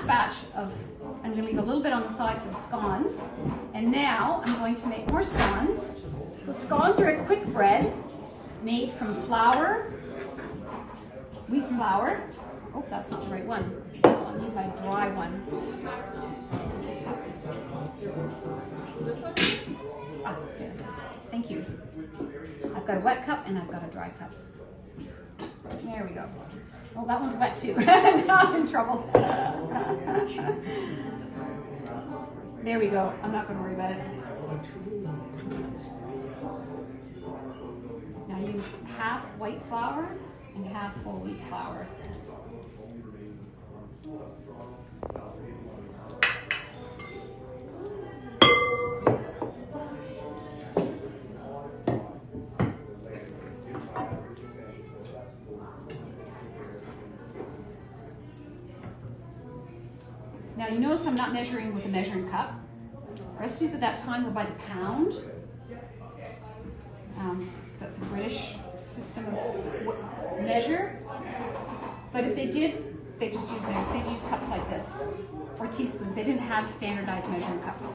last batch of, I'm going to leave a little bit on the side for the scones. And now I'm going to make more scones. So scones are a quick bread made from flour, wheat flour. Oh, that's not the right one. I need my dry one. Ah, there it is. Thank you. I've got a wet cup and I've got a dry cup. There we go. Oh, that one's wet too. Now I'm in trouble. There we go. I'm not going to worry about it. Now use half white flour and half whole wheat flour. Now you notice I'm not measuring with a measuring cup. Recipes at that time were by the pound. That's a British system of measure. But if they did, they just use cups like this, or teaspoons. They didn't have standardized measuring cups.